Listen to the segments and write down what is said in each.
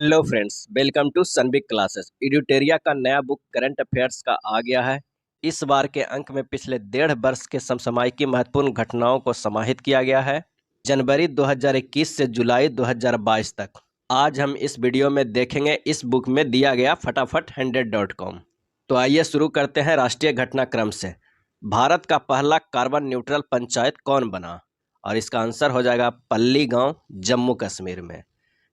Hello friends, welcome to Sunbig classes. एड्यूटेरिया का नया बुक करंट अफेयर्स का आ गया है। इस बार के अंक में पिछले 1.5 वर्ष के समसामयिक महत्वपूर्ण घटनाओं को समाहित किया गया है, जनवरी 2021 से जुलाई 2022 तक। आज हम इस वीडियो में देखेंगे इस बुक में दिया गया फटाफट 100.com। तो आइए शुरू करते हैं राष्ट्रीय घटनाक्रम से। भारत का पहला कार्बन न्यूट्रल पंचायत कौन बना? और इसका आंसर हो जाएगा पल्ली गांव, जम्मू कश्मीर में।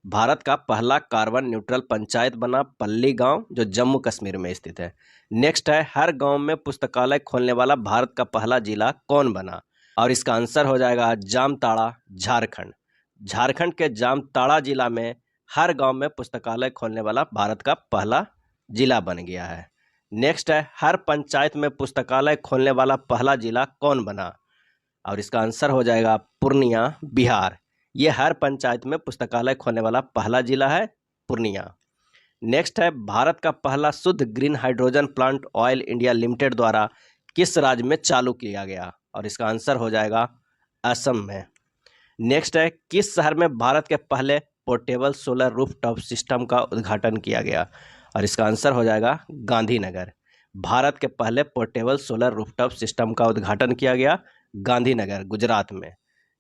भारत का पहला कार्बन न्यूट्रल पंचायत बना पल्ली गांव, जो जम्मू कश्मीर में स्थित है। नेक्स्ट है, हर गांव में पुस्तकालय खोलने वाला भारत का पहला जिला कौन बना? और इसका आंसर हो जाएगा जामताड़ा, झारखंड। झारखंड के जामताड़ा जिला में हर गांव में पुस्तकालय खोलने वाला भारत का पहला जिला बन गया है। नेक्स्ट है, हर पंचायत में पुस्तकालय खोलने वाला पहला जिला कौन बना? और इसका आंसर हो जाएगा पूर्णिया, बिहार। ये हर पंचायत में पुस्तकालय खोलने वाला पहला जिला है पूर्णिया। नेक्स्ट है, भारत का पहला शुद्ध green hydrogen plant oil India limited द्वारा किस राज्य में चालू किया गया? और इसका आंसर हो जाएगा असम में। नेक्स्ट है, किस शहर में भारत के पहले पोर्टेबल सोलर रूफटॉप सिस्टम का उद्घाटन किया गया? और इसका आंसर हो जाएगा गांधीनगर। भारत के पहले पोर्टेबल सोलर रूफटॉप सिस्टम का उद्घाटन किया गया गांधीनगर, गुजरात में।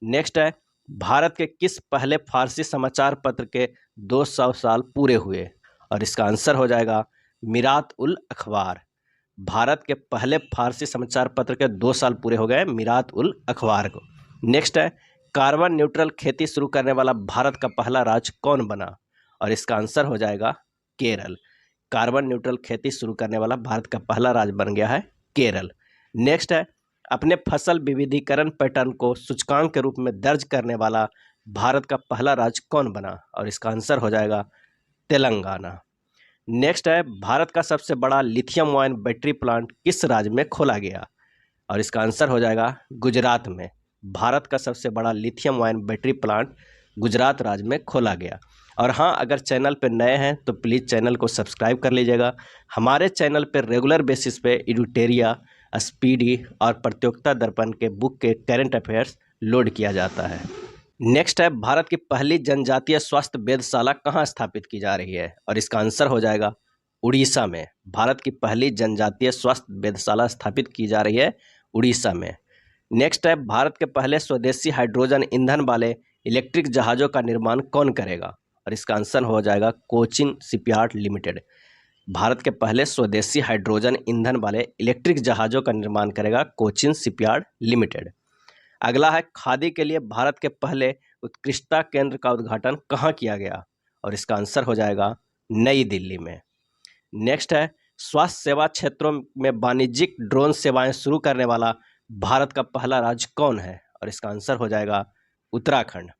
नेक्स्ट है, भारत के किस पहले फारसी समाचार पत्र के 200 साल पूरे हुए? और इसका आंसर हो जाएगा मिरात उल अखबार। भारत के पहले फारसी समाचार पत्र के 2 साल पूरे हो गए मिरात उल अखबार को। नेक्स्ट है, कार्बन न्यूट्रल खेती शुरू करने वाला भारत का पहला राज्य कौन बना? और इसका आंसर हो जाएगा केरल। कार्बन न्यूट्रल खेती शुरू करने वाला भारत का पहला राज्य बन गया है केरल। नेक्स्ट है, अपने फसल विविधीकरण पैटर्न को सूचकांक के रूप में दर्ज करने वाला भारत का पहला राज्य कौन बना? और इसका आंसर हो जाएगा तेलंगाना। नेक्स्ट है, भारत का सबसे बड़ा लिथियम आयन बैटरी प्लांट किस राज्य में खोला गया? और इसका आंसर हो जाएगा गुजरात में। भारत का सबसे बड़ा lithium ion battery plant Gujarat राज्य में खोला गया। और हाँ, अगर चैनल पर नए हैं तो प्लीज़ चैनल को सब्सक्राइब कर लीजिएगा। हमारे चैनल पर रेगुलर बेसिस पे एड्यूटेरिया, स्पीडी और प्रतियोगिता दर्पण के बुक के करंट अफेयर्स लोड किया जाता है। नेक्स्ट है, भारत की पहली जनजातीय स्वास्थ्य वेधशाला कहाँ स्थापित की जा रही है? और इसका आंसर हो जाएगा उड़ीसा में। भारत की पहली जनजातीय स्वास्थ्य वेधशाला स्थापित की जा रही है उड़ीसा में। नेक्स्ट है, भारत के पहले स्वदेशी हाइड्रोजन ईंधन वाले इलेक्ट्रिक जहाज़ों का निर्माण कौन करेगा? और इसका आंसर हो जाएगा कोचिन शिपयार्ड लिमिटेड। भारत के पहले स्वदेशी हाइड्रोजन ईंधन वाले इलेक्ट्रिक जहाज़ों का निर्माण करेगा कोचिन शिपयार्ड लिमिटेड। अगला है, खादी के लिए भारत के पहले उत्कृष्टता केंद्र का उद्घाटन कहाँ किया गया? और इसका आंसर हो जाएगा नई दिल्ली में। नेक्स्ट है, स्वास्थ्य सेवा क्षेत्रों में वाणिज्यिक ड्रोन सेवाएं शुरू करने वाला भारत का पहला राज्य कौन है? और इसका आंसर हो जाएगा उत्तराखंड।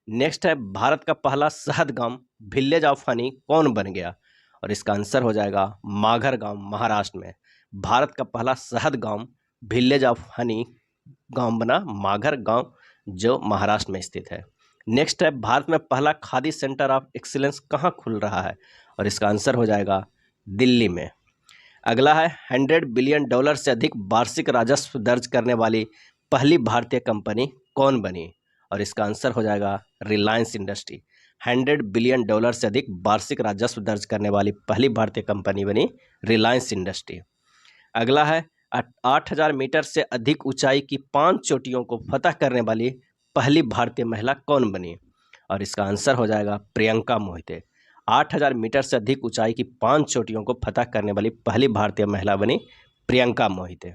नेक्स्ट है, भारत का पहला शहद गांव विलेज ऑफ हनी कौन बन गया? और इसका आंसर हो जाएगा माघर गांव, महाराष्ट्र में। भारत का पहला शहद गांव विलेज ऑफ हनी गांव बना माघर गांव, जो महाराष्ट्र में स्थित है। नेक्स्ट है, भारत में पहला खादी सेंटर ऑफ एक्सीलेंस कहाँ खुल रहा है? और इसका आंसर हो जाएगा दिल्ली में। अगला है, $100 बिलियन से अधिक वार्षिक राजस्व दर्ज करने वाली पहली भारतीय कंपनी कौन बनी? और इसका आंसर हो जाएगा रिलायंस इंडस्ट्री। $100 बिलियन से अधिक वार्षिक राजस्व दर्ज करने वाली पहली भारतीय कंपनी बनी रिलायंस इंडस्ट्री। अगला है, 8,000 मीटर से अधिक ऊंचाई की 5 चोटियों को फतह करने वाली पहली भारतीय महिला कौन बनी? और इसका आंसर हो जाएगा प्रियंका मोहिते। 8,000 मीटर से अधिक ऊंचाई की 5 चोटियों को फतह करने वाली पहली भारतीय महिला बनी प्रियंका मोहिते।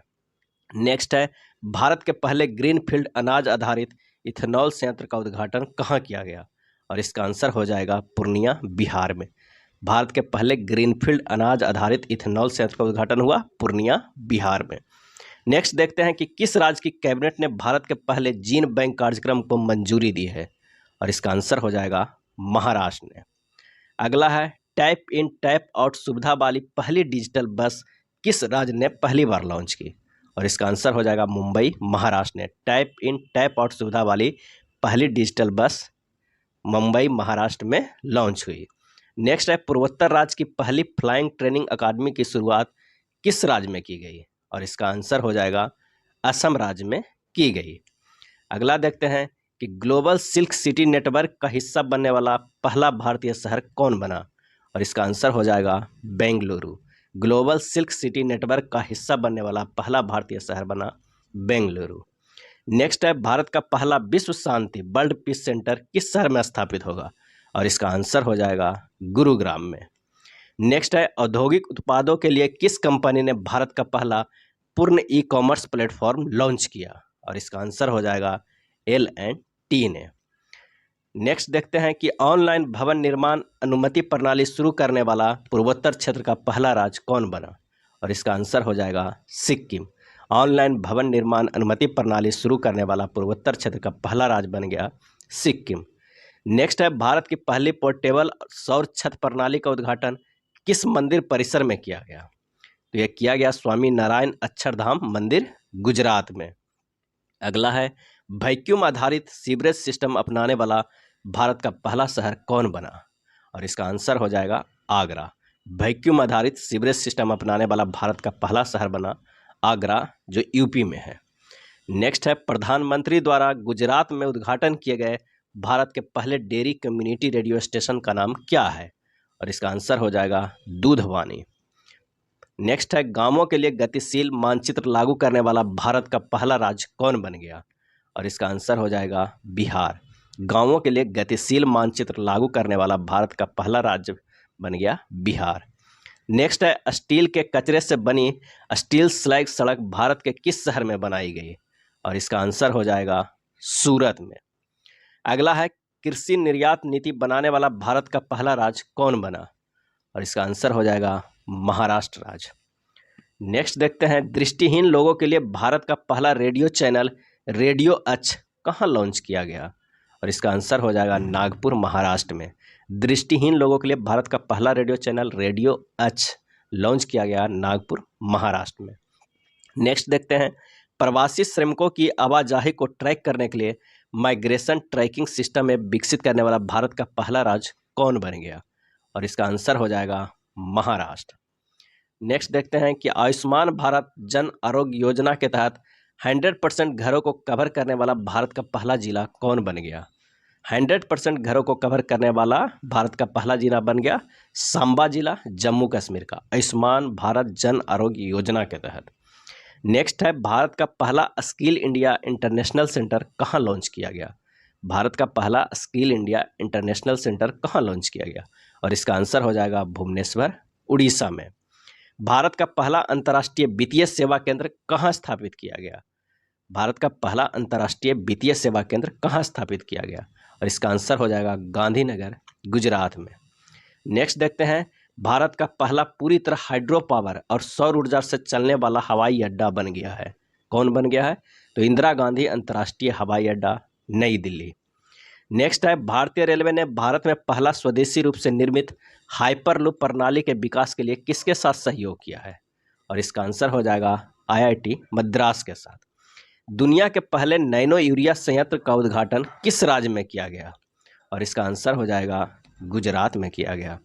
नेक्स्ट है, भारत के पहले ग्रीनफील्ड अनाज आधारित इथेनॉल संयंत्र का उद्घाटन कहाँ किया गया? और इसका आंसर हो जाएगा पूर्णिया, बिहार में। भारत के पहले ग्रीनफील्ड अनाज आधारित इथेनॉल संयंत्र का उद्घाटन हुआ पूर्णिया, बिहार में। नेक्स्ट देखते हैं कि किस राज्य की कैबिनेट ने भारत के पहले जीन बैंक कार्यक्रम को मंजूरी दी है? और इसका आंसर हो जाएगा महाराष्ट्र ने। अगला है, टैप इन टैप आउट सुविधा वाली पहली डिजिटल बस किस राज्य ने पहली बार लॉन्च की? और इसका आंसर हो जाएगा मुंबई, महाराष्ट्र ने। टैप इन टैप आउट सुविधा वाली पहली डिजिटल बस मुंबई, महाराष्ट्र में लॉन्च हुई। नेक्स्ट है, पूर्वोत्तर राज्य की पहली फ्लाइंग ट्रेनिंग अकादमी की शुरुआत किस राज्य में की गई? और इसका आंसर हो जाएगा असम राज्य में की गई। अगला देखते हैं, कि ग्लोबल सिल्क सिटी नेटवर्क का हिस्सा बनने वाला पहला भारतीय शहर कौन बना, और इसका आंसर हो जाएगा Bengaluru. Global silk city network का हिस्सा बनने वाला पहला भारतीय शहर बना बेंगलुरु। नेक्स्ट है, भारत का पहला विश्व शांति वर्ल्ड पीस सेंटर किस शहर में स्थापित होगा, और इसका आंसर हो जाएगा गुरुग्राम में। नेक्स्ट है, औद्योगिक उत्पादों के लिए किस कंपनी ने भारत का पहला पूर्ण ई कॉमर्स प्लेटफॉर्म लॉन्च किया, और इसका आंसर हो जाएगा L&T ने। नेक्स्ट देखते हैं कि ऑनलाइन भवन निर्माण अनुमति प्रणाली शुरू करने वाला पूर्वोत्तर क्षेत्र का पहला राज्य कौन बना, और इसका आंसर हो जाएगा सिक्किम। ऑनलाइन भवन निर्माण अनुमति प्रणाली शुरू करने वाला पूर्वोत्तर क्षेत्र का पहला राज्य बन गया सिक्किम। नेक्स्ट है, भारत की पहली पोर्टेबल सौर छत प्रणाली का उद्घाटन किस मंदिर परिसर में किया गया, तो यह किया गया स्वामी नारायण अक्षरधाम मंदिर, गुजरात में। अगला है, वैक्यूम आधारित सीवरेज सिस्टम अपनाने वाला भारत का पहला शहर कौन बना, और इसका आंसर हो जाएगा आगरा। वैक्यूम आधारित सीवरेज सिस्टम अपनाने वाला भारत का पहला शहर बना आगरा, जो यूपी में है। नेक्स्ट है, प्रधानमंत्री द्वारा गुजरात में उद्घाटन किए गए भारत के पहले डेयरी कम्युनिटी रेडियो स्टेशन का नाम क्या है, और इसका आंसर हो जाएगा दूधवानी। नेक्स्ट है, गांवों के लिए गतिशील मानचित्र लागू करने वाला भारत का पहला राज्य कौन बन गया, और इसका आंसर हो जाएगा बिहार। गांवों के लिए गतिशील मानचित्र लागू करने वाला भारत का पहला राज्य बन गया बिहार। नेक्स्ट है, स्टील के कचरे से बनी स्टील स्लैग सड़क भारत के किस शहर में बनाई गई, और इसका आंसर हो जाएगा सूरत में। अगला है, कृषि निर्यात नीति बनाने वाला भारत का पहला राज्य कौन बना, और इसका आंसर हो जाएगा महाराष्ट्र राज्य। नेक्स्ट देखते हैं, दृष्टिहीन लोगों के लिए भारत का पहला रेडियो चैनल रेडियो अच कहाँ लॉन्च किया गया, और इसका आंसर हो जाएगा नागपुर, महाराष्ट्र में। दृष्टिहीन लोगों के लिए भारत का पहला रेडियो चैनल रेडियो अच लॉन्च किया गया नागपुर, महाराष्ट्र में। नेक्स्ट देखते हैं, प्रवासी श्रमिकों की आवाजाही को ट्रैक करने के लिए माइग्रेशन ट्रैकिंग सिस्टम में विकसित करने वाला भारत का पहला राज्य कौन बन गया, और इसका आंसर हो जाएगा महाराष्ट्र। नेक्स्ट देखते हैं कि आयुष्मान भारत जन आरोग्य योजना के तहत 100% घरों को कवर करने वाला भारत का पहला जिला कौन बन गया। 100% घरों को कवर करने वाला भारत का पहला जिला बन गया सांबा जिला, जम्मू कश्मीर का, आयुष्मान भारत जन आरोग्य योजना के तहत। नेक्स्ट है, भारत का पहला स्किल इंडिया इंटरनेशनल सेंटर कहाँ लॉन्च किया गया। भारत का पहला स्किल इंडिया इंटरनेशनल सेंटर कहाँ लॉन्च किया गया, और इसका आंसर हो जाएगा भुवनेश्वर, उड़ीसा में। भारत का पहला अंतर्राष्ट्रीय वित्तीय सेवा केंद्र कहाँ स्थापित किया गया। भारत का पहला अंतर्राष्ट्रीय वित्तीय सेवा केंद्र कहाँ स्थापित किया गया, और इसका आंसर हो जाएगा गांधीनगर, गुजरात में। नेक्स्ट देखते हैं, भारत का पहला पूरी तरह हाइड्रो पावर और सौर ऊर्जा से चलने वाला हवाई अड्डा बन गया है। कौन बन गया है, तो इंदिरा गांधी अंतर्राष्ट्रीय हवाई अड्डा, नई दिल्ली। नेक्स्ट है, भारतीय रेलवे ने भारत में पहला स्वदेशी रूप से निर्मित हाइपरलूप प्रणाली के विकास के लिए किसके साथ सहयोग किया है, और इसका आंसर हो जाएगा IIT मद्रास के साथ। दुनिया के पहले नैनो यूरिया संयंत्र का उद्घाटन किस राज्य में किया गया, और इसका आंसर हो जाएगा गुजरात में किया गया।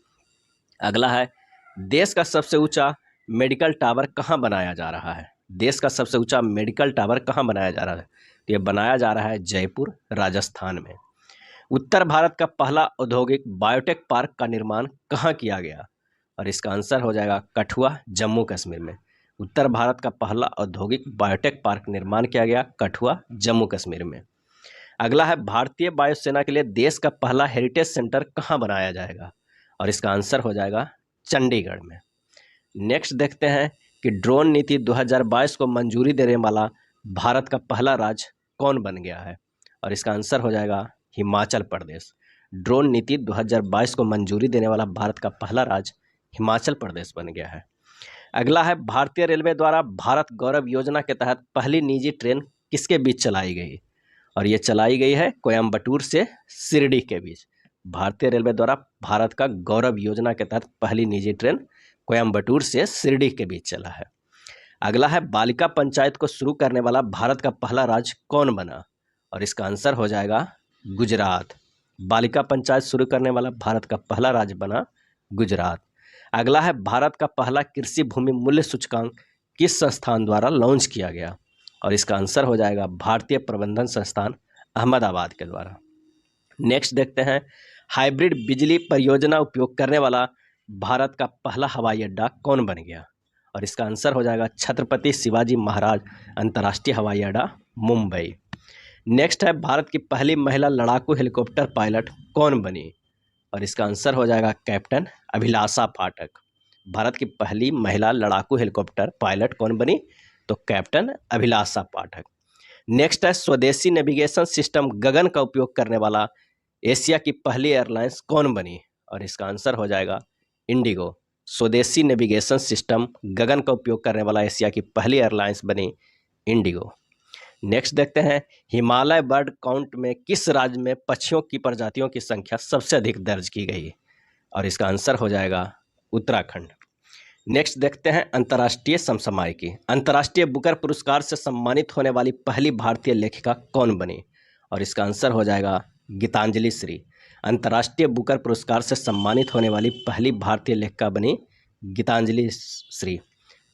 अगला है, देश का सबसे ऊंचा मेडिकल टावर कहाँ बनाया जा रहा है। देश का सबसे ऊंचा मेडिकल टावर कहाँ बनाया जा रहा है, तो ये बनाया जा रहा है जयपुर, राजस्थान में। उत्तर भारत का पहला औद्योगिक बायोटेक पार्क का निर्माण कहाँ किया गया, और इसका आंसर हो जाएगा कठुआ, जम्मू कश्मीर में। उत्तर भारत का पहला औद्योगिक बायोटेक पार्क निर्माण किया गया कठुआ, जम्मू कश्मीर में। अगला है, भारतीय वायुसेना के लिए देश का पहला हेरिटेज सेंटर कहाँ बनाया जाएगा, और इसका आंसर हो जाएगा चंडीगढ़ में। नेक्स्ट देखते हैं कि ड्रोन नीति 2022 को मंजूरी देने वाला भारत का पहला राज्य कौन बन गया है, और इसका आंसर हो जाएगा हिमाचल प्रदेश। ड्रोन नीति 2022 को मंजूरी देने वाला भारत का पहला राज्य हिमाचल प्रदेश बन गया है। अगला है, भारतीय रेलवे द्वारा भारत गौरव योजना के तहत पहली निजी ट्रेन किसके बीच चलाई गई, और ये चलाई गई है कोयम्बटूर से शिरडी के बीच। भारतीय रेलवे द्वारा भारत का गौरव योजना के तहत पहली निजी ट्रेन कोयम्बटूर से शिरडी के बीच चला है। अगला है, बालिका पंचायत को शुरू करने वाला भारत का पहला राज्य कौन बना, और इसका आंसर हो जाएगा गुजरात। बालिका पंचायत शुरू करने वाला भारत का पहला राज्य बना गुजरात। अगला है, भारत का पहला कृषि भूमि मूल्य सूचकांक किस संस्थान द्वारा लॉन्च किया गया, और इसका आंसर हो जाएगा भारतीय प्रबंधन संस्थान, अहमदाबाद के द्वारा। नेक्स्ट देखते हैं, हाइब्रिड बिजली परियोजना उपयोग करने वाला भारत का पहला हवाई अड्डा कौन बन गया? और इसका आंसर हो जाएगा छत्रपति शिवाजी महाराज अंतर्राष्ट्रीय हवाई अड्डा, मुंबई। नेक्स्ट है, भारत की पहली महिला लड़ाकू हेलीकॉप्टर पायलट कौन बनी? और इसका आंसर हो जाएगा कैप्टन अभिलाषा पाठक। भारत की पहली महिला लड़ाकू हेलीकॉप्टर पायलट कौन बनी? तो कैप्टन अभिलाषा पाठक। नेक्स्ट है, स्वदेशी नेविगेशन सिस्टम गगन का उपयोग करने वाला एशिया की पहली एयरलाइंस कौन बनी? और इसका आंसर हो जाएगा इंडिगो। स्वदेशी नेविगेशन सिस्टम गगन का उपयोग करने वाला एशिया की पहली एयरलाइंस बनी इंडिगो। नेक्स्ट देखते हैं, हिमालय बर्ड काउंट में किस राज्य में पक्षियों की प्रजातियों की संख्या सबसे अधिक दर्ज की गई? और इसका आंसर हो जाएगा उत्तराखंड। नेक्स्ट देखते हैं, अंतर्राष्ट्रीय समसामयिकी। अंतर्राष्ट्रीय बुकर पुरस्कार से सम्मानित होने वाली पहली भारतीय लेखिका कौन बनी? और इसका आंसर हो जाएगा गीतांजलि श्री। अंतर्राष्ट्रीय बुकर पुरस्कार से सम्मानित होने वाली पहली भारतीय लेखिका बनी गीतांजलि श्री।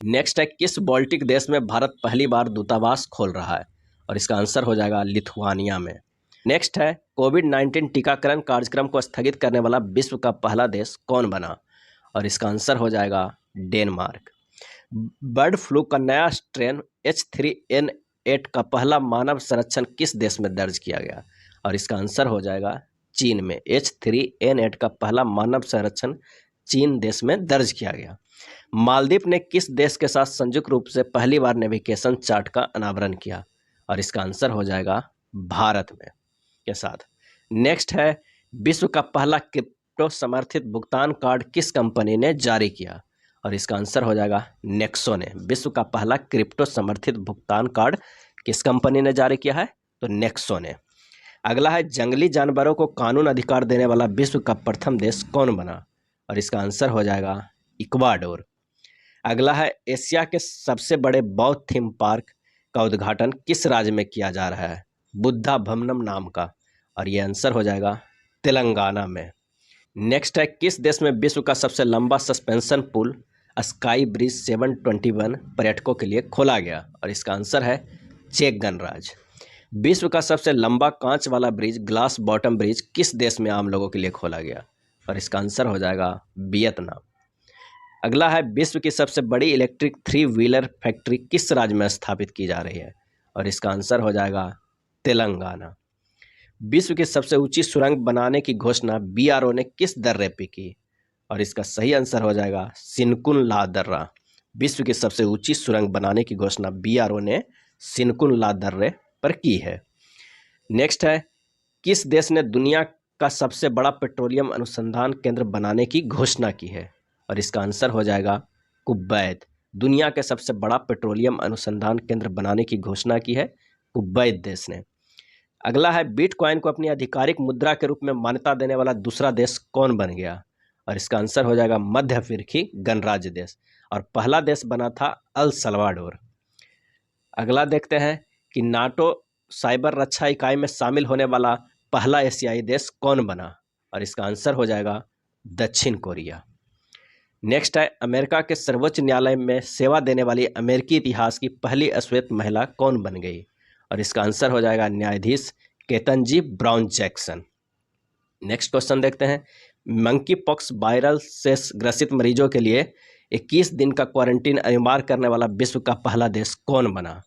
नेक्स्ट है, किस बाल्टिक देश में भारत पहली बार दूतावास खोल रहा है? और इसका आंसर हो जाएगा लिथुआनिया में। नेक्स्ट है, कोविड-19 टीकाकरण कार्यक्रम को स्थगित करने वाला विश्व का पहला देश कौन बना? और इसका आंसर हो जाएगा डेनमार्क। बर्ड फ्लू का नया स्ट्रेन H3N8 का पहला मानव संरक्षण किस देश में दर्ज किया गया? और इसका आंसर हो जाएगा चीन में। H3N8 का पहला मानव संरक्षण चीन देश में दर्ज किया गया। मालदीव ने किस देश के साथ संयुक्त रूप से पहली बार नेविगेशन चार्ट का अनावरण किया? और इसका आंसर हो जाएगा भारत में के साथ। नेक्स्ट है, विश्व का पहला क्रिप्टो समर्थित भुगतान कार्ड किस कंपनी ने जारी किया? और इसका आंसर हो जाएगा नेक्सो ने। विश्व का पहला क्रिप्टो समर्थित भुगतान कार्ड किस कंपनी ने जारी किया है? तो नेक्सो ने। अगला है, जंगली जानवरों को कानून अधिकार देने वाला विश्व का प्रथम देश कौन बना? और इसका आंसर हो जाएगा इक्वाडोर। अगला है, एशिया के सबसे बड़े बौद्ध थीम पार्क का उद्घाटन किस राज्य में किया जा रहा है? बुद्धा भवनम नाम का। और ये आंसर हो जाएगा तेलंगाना में। नेक्स्ट है, किस देश में विश्व का सबसे लंबा सस्पेंशन पुल स्काई ब्रिज 721 पर्यटकों के लिए खोला गया? और इसका आंसर है चेक गणराज्य। विश्व का सबसे लंबा कांच वाला ब्रिज ग्लास बॉटम ब्रिज किस देश में आम लोगों के लिए खोला गया? और इसका आंसर हो जाएगा वियतनाम। अगला है, विश्व की सबसे बड़ी इलेक्ट्रिक 3 व्हीलर फैक्ट्री किस राज्य में स्थापित की जा रही है? और इसका आंसर हो जाएगा तेलंगाना। विश्व की सबसे ऊंची सुरंग बनाने की घोषणा BRO ने किस दर्रे पे की? और इसका सही आंसर हो जाएगा सिनकुन ला दर्रा। विश्व की सबसे ऊंची सुरंग बनाने की घोषणा BRO ने सिनकुन ला दर्रे पर की है। नेक्स्ट है, किस देश ने दुनिया का सबसे बड़ा पेट्रोलियम अनुसंधान केंद्र बनाने की घोषणा की है? और इसका आंसर हो जाएगा कुवैत। दुनिया के सबसे बड़ा पेट्रोलियम अनुसंधान केंद्र बनाने की घोषणा की है कुवैत देश ने। अगला है, बिटकॉइन को अपनी आधिकारिक मुद्रा के रूप में मान्यता देने वाला दूसरा देश कौन बन गया? और इसका आंसर हो जाएगा मध्य अफ्रीकी गणराज्य देश। और पहला देश बना था अल सल्वाडोर। अगला देखते हैं कि नाटो साइबर रक्षा इकाई में शामिल होने वाला पहला एशियाई देश कौन बना? और इसका आंसर हो जाएगा दक्षिण कोरिया। नेक्स्ट है, अमेरिका के सर्वोच्च न्यायालय में सेवा देने वाली अमेरिकी इतिहास की पहली श्वेत महिला कौन बन गई? और इसका आंसर हो जाएगा न्यायाधीश Ketanji brown Jackson. Next question देखते हैं, मंकी पॉक्स वायरल से ग्रसित मरीजों के लिए 21 दिन का क्वारंटीन अनिवार्य करने वाला विश्व का पहला देश कौन बना?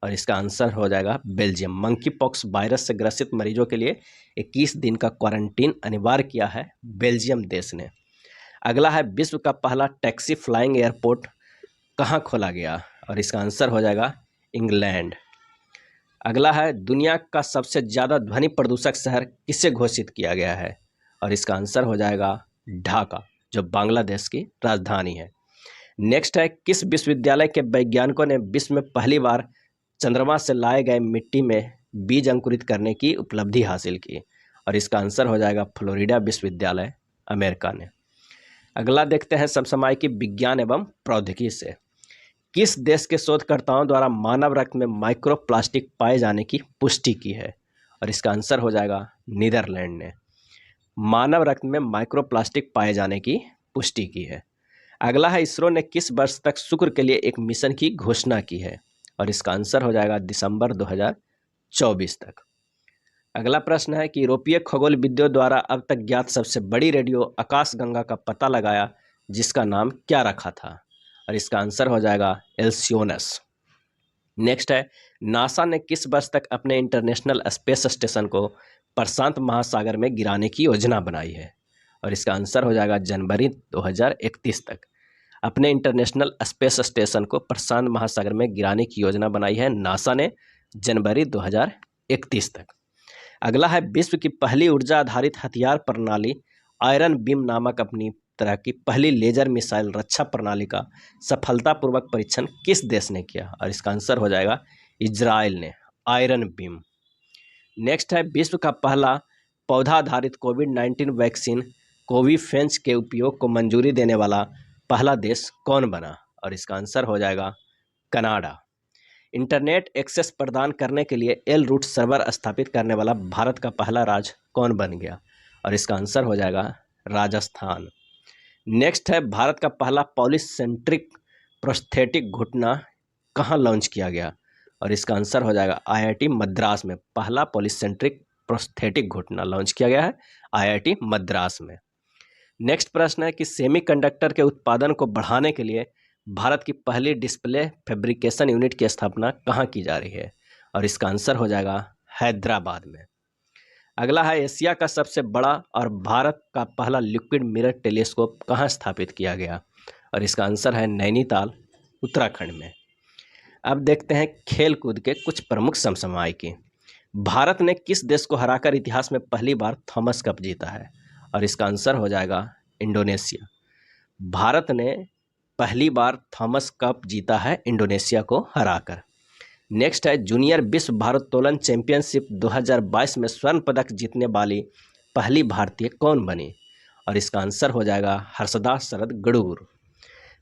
और इसका आंसर हो जाएगा बेल्जियम। मंकी पॉक्स वायरस से ग्रसित मरीजों के लिए 21 दिन का क्वारंटीन अनिवार्य किया है बेल्जियम देश ने। अगला है, विश्व का पहला टैक्सी फ्लाइंग एयरपोर्ट कहाँ खोला गया? और इसका आंसर हो जाएगा इंग्लैंड। अगला है, दुनिया का सबसे ज़्यादा ध्वनि प्रदूषक शहर किसे घोषित किया गया है? और इसका आंसर हो जाएगा ढाका, जो बांग्लादेश की राजधानी है। नेक्स्ट है, किस विश्वविद्यालय के वैज्ञानिकों ने विश्व में पहली बार चंद्रमा से लाए गए मिट्टी में बीज अंकुरित करने की उपलब्धि हासिल की? और इसका आंसर हो जाएगा फ्लोरिडा विश्वविद्यालय, अमेरिका ने। अगला देखते हैं समसामयिकी विज्ञान एवं प्रौद्योगिकी से। किस देश के शोधकर्ताओं द्वारा मानव रक्त में माइक्रोप्लास्टिक पाए जाने की पुष्टि की है? और इसका आंसर हो जाएगा नीदरलैंड ने। मानव रक्त में माइक्रोप्लास्टिक पाए जाने की पुष्टि की है। अगला है, इसरो ने किस वर्ष तक शुक्र के लिए एक मिशन की घोषणा की है? और इसका आंसर हो जाएगा दिसंबर 2024 तक। अगला प्रश्न है कि यूरोपीय खगोलविदों द्वारा अब तक ज्ञात सबसे बड़ी रेडियो आकाशगंगा का पता लगाया, जिसका नाम क्या रखा था? और इसका आंसर हो जाएगा एल्सियोनस। नेक्स्ट है, नासा ने किस वर्ष तक अपने इंटरनेशनल स्पेस स्टेशन को प्रशांत महासागर में गिराने की योजना बनाई है? और इसका आंसर हो जाएगा जनवरी 2031 तक। अपने इंटरनेशनल स्पेस स्टेशन को प्रशांत महासागर में गिराने की योजना बनाई है नासा ने जनवरी 2031 तक। अगला है, विश्व की पहली ऊर्जा आधारित हथियार प्रणाली आयरन बीम नामक अपनी तरह की पहली लेजर मिसाइल रक्षा प्रणाली का सफलतापूर्वक परीक्षण किस देश ने किया? और इसका आंसर हो जाएगा इजराइल ने, आयरन बीम। नेक्स्ट है, विश्व का पहला पौधा आधारित कोविड-19 वैक्सीन कोविफेंच के उपयोग को मंजूरी देने वाला पहला देश कौन बना? और इसका आंसर हो जाएगा कनाडा। इंटरनेट एक्सेस प्रदान करने के लिए एल रूट सर्वर स्थापित करने वाला भारत का पहला राज्य कौन बन गया? और इसका आंसर हो जाएगा राजस्थान। नेक्स्ट है, भारत का पहला पॉलीसेंट्रिक प्रोस्थेटिक घुटना कहाँ लॉन्च किया गया? और इसका आंसर हो जाएगा आईआईटी मद्रास में। पहला पॉलीसेंट्रिक प्रोस्थेटिक घुटना लॉन्च किया गया है आईआईटी मद्रास में। नेक्स्ट प्रश्न है कि सेमीकंडक्टर के उत्पादन को बढ़ाने के लिए भारत की पहली डिस्प्ले फैब्रिकेशन यूनिट की स्थापना कहाँ की जा रही है? और इसका आंसर हो जाएगा हैदराबाद में। अगला है, एशिया का सबसे बड़ा और भारत का पहला लिक्विड मिरर टेलीस्कोप कहाँ स्थापित किया गया? और इसका आंसर है नैनीताल, उत्तराखंड में। अब देखते हैं खेल कूद के कुछ प्रमुख समसामयिकी। भारत ने किस देश को हराकर इतिहास में पहली बार थॉमस कप जीता है? और इसका आंसर हो जाएगा इंडोनेशिया। भारत ने पहली बार थॉमस कप जीता है इंडोनेशिया को हराकर। नेक्स्ट है, जूनियर विश्व भारोत्तोलन चैंपियनशिप 2022 में स्वर्ण पदक जीतने वाली पहली भारतीय कौन बनी? और इसका आंसर हो जाएगा हर्षदा शरद गडूर।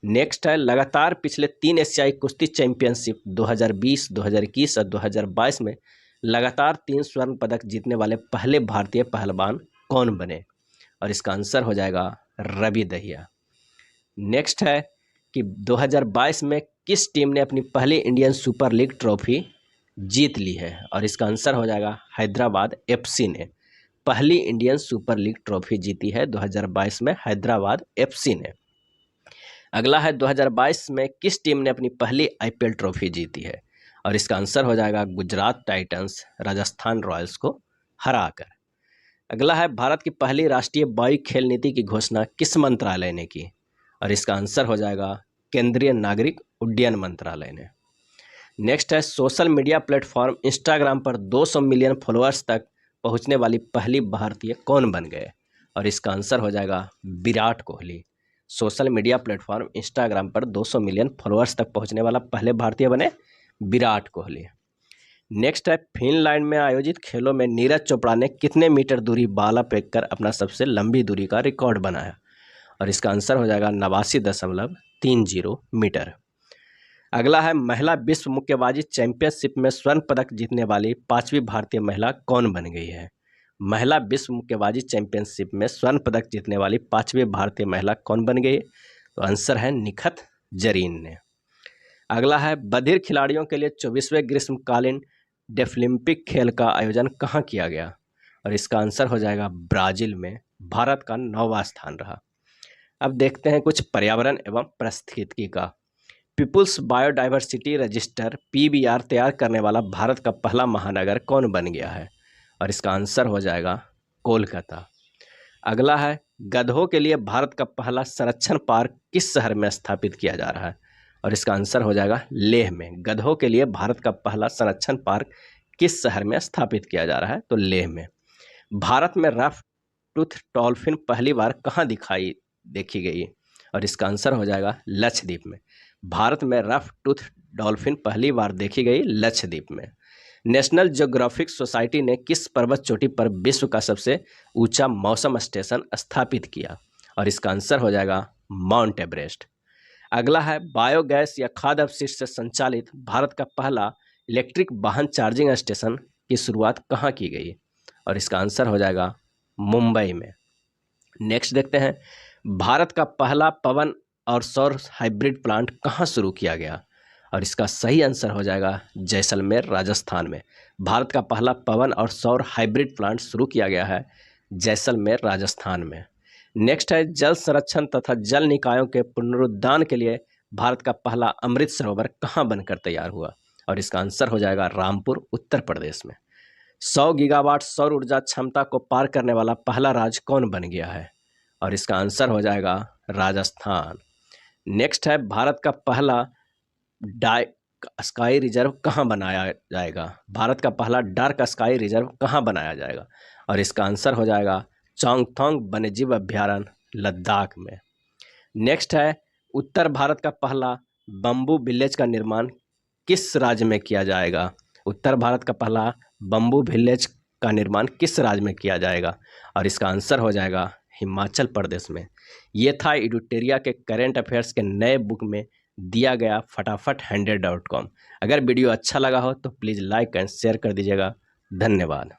नेक्स्ट है, लगातार पिछले 3 एशियाई कुश्ती चैंपियनशिप 2020, 2021 और 2022 में लगातार 3 स्वर्ण पदक जीतने वाले पहले भारतीय पहलवान कौन बने? और इसका आंसर हो जाएगा रवि दहिया। नेक्स्ट है कि 2022 में किस टीम ने अपनी पहली इंडियन सुपर लीग ट्रॉफी जीत ली है? और इसका आंसर हो जाएगा हैदराबाद एफसी ने पहली इंडियन सुपर लीग ट्रॉफी जीती है 2022 में हैदराबाद एफसी ने। अगला है, 2022 में किस टीम ने अपनी पहली आईपीएल ट्रॉफी जीती है? और इसका आंसर हो जाएगा गुजरात टाइटंस राजस्थान रॉयल्स को हराकर। अगला है, भारत की पहली राष्ट्रीय वायु खेल नीति की घोषणा किस मंत्रालय ने की? और इसका आंसर हो जाएगा केंद्रीय नागरिक उड्डयन मंत्रालय ने। नेक्स्ट है, सोशल मीडिया प्लेटफॉर्म इंस्टाग्राम पर 200 मिलियन फॉलोअर्स तक पहुंचने वाली पहली भारतीय कौन बन गए? और इसका आंसर हो जाएगा Virat Kohli. Social media platform Instagram पर 200 मिलियन फॉलोअर्स तक पहुंचने वाला पहले भारतीय बने विराट कोहली। नेक्स्ट है, फिनलैंड में आयोजित खेलों में नीरज चोपड़ा ने कितने मीटर दूरी भाला फेंककर अपना सबसे लंबी दूरी का रिकॉर्ड बनाया? और इसका आंसर हो जाएगा 89.30 मीटर। अगला है, महिला विश्व मुक्केबाजी चैंपियनशिप में स्वर्ण पदक जीतने वाली 5वीं भारतीय महिला कौन बन गई है? महिला विश्व मुक्केबाजी चैंपियनशिप में स्वर्ण पदक जीतने वाली 5वीं भारतीय महिला कौन बन गई? तो आंसर है निखत जरीन ने। अगला है, बधिर खिलाड़ियों के लिए 24वें ग्रीष्मकालीन डेफलिम्पिक खेल का आयोजन कहाँ किया गया? और इसका आंसर हो जाएगा ब्राजील में। भारत का 9वां स्थान रहा। अब देखते हैं कुछ पर्यावरण एवं पारिस्थितिकी का। पीपुल्स बायोडाइवर्सिटी रजिस्टर पीबीआर तैयार करने वाला भारत का पहला महानगर कौन बन गया है? और इसका आंसर हो जाएगा कोलकाता। अगला है, गधों के लिए भारत का पहला संरक्षण पार्क किस शहर में स्थापित किया जा रहा है? और इसका आंसर हो जाएगा लेह में। गधों के लिए भारत का पहला संरक्षण पार्क किस शहर में स्थापित किया जा रहा है? तो लेह में। भारत में रफ टूथ डॉल्फिन पहली बार कहाँ देखी गई? और इसका आंसर हो जाएगा लक्षद्वीप में। भारत में रफ टूथ डॉल्फिन पहली बार देखी गई लक्षद्वीप में। नेशनल ज्योग्राफिक सोसाइटी ने किस पर्वत चोटी पर विश्व का सबसे ऊंचा मौसम स्टेशन स्थापित किया? और इसका आंसर हो जाएगा माउंट एवरेस्ट। अगला है, बायोगैस या खाद्य अपशिष्ट से संचालित भारत का पहला इलेक्ट्रिक वाहन चार्जिंग स्टेशन की शुरुआत कहाँ की गई? और इसका आंसर हो जाएगा मुंबई में। नेक्स्ट देखते हैं, भारत का पहला पवन और सौर हाइब्रिड प्लांट कहाँ शुरू किया गया? और इसका सही आंसर हो जाएगा जैसलमेर राजस्थान में। भारत का पहला पवन और सौर हाइब्रिड प्लांट शुरू किया गया है जैसलमेर राजस्थान में। नेक्स्ट है जल संरक्षण तथा जल निकायों के पुनरुद्धार के लिए भारत का पहला अमृत सरोवर कहाँ बनकर तैयार हुआ, और इसका आंसर हो जाएगा रामपुर उत्तर प्रदेश में। 100 गीगावाट सौर ऊर्जा क्षमता को पार करने वाला पहला राज्य कौन बन गया है, और इसका आंसर हो जाएगा राजस्थान। नेक्स्ट है भारत का पहला डार्क स्काई रिजर्व कहाँ बनाया जाएगा, भारत का पहला डार्क स्काई रिजर्व कहाँ बनाया जाएगा, और इसका आंसर हो जाएगा चौंगथोंग वन्यजीव अभ्यारण्य लद्दाख में। नेक्स्ट है उत्तर भारत का पहला बम्बू विलेज का निर्माण किस राज्य में किया जाएगा, उत्तर भारत का पहला बम्बू विलेज का निर्माण किस राज्य में किया जाएगा, और इसका आंसर हो जाएगा हिमाचल प्रदेश में। ये था एडुटेरिया के करेंट अफेयर्स के नए बुक में दिया गया फटाफट 100.com। अगर वीडियो अच्छा लगा हो तो प्लीज़ लाइक एंड शेयर कर दीजिएगा। धन्यवाद।